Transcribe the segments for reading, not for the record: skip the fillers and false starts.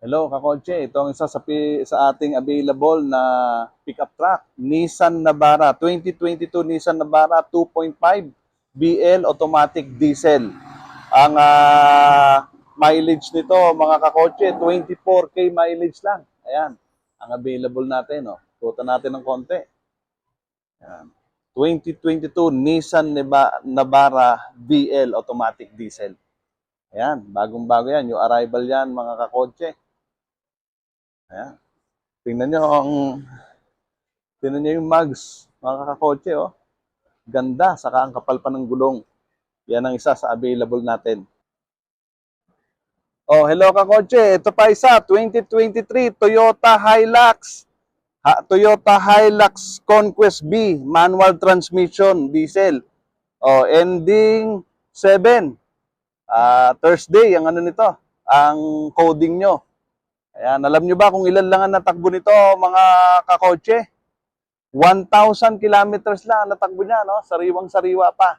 Hello, kakotse. Ito ang isa sa ating available na pickup truck. Nissan Navara, 2022 Nissan Navara 2.5 BL automatic diesel. Ang mileage nito, mga kakotse, 24K mileage lang. Ayan, ang available natin. Oh. Tuta natin ng konti. Ayan. 2022 Nissan Navara BL automatic diesel. Ayan, bagong-bago yan. Yung arrival yan, mga kakotse. Ayan. Tingnan nyo yung mugs, mga kakotse, oh. Ganda, saka ang kapal pa ng gulong. Yan ang isa sa available natin. Oh, hello kakotse. Ito pa isa, 2023 Toyota Hilux. Toyota Hilux Conquest B, manual transmission, diesel. Oh, ending 7. Thursday, ang ano nito, ang coding nyo. Ayan, alam nyo ba kung ilan lang ang natakbo nito, mga kakotse? 1,000 kilometers lang ang natakbo niya, no? Sariwang-sariwa pa.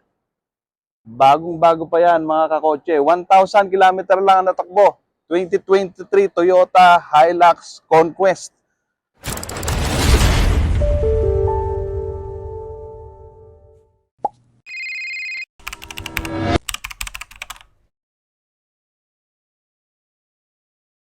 Bagong-bago pa yan, mga kakotse. 1,000 kilometer lang ang natakbo. 2023 Toyota Hilux Conquest.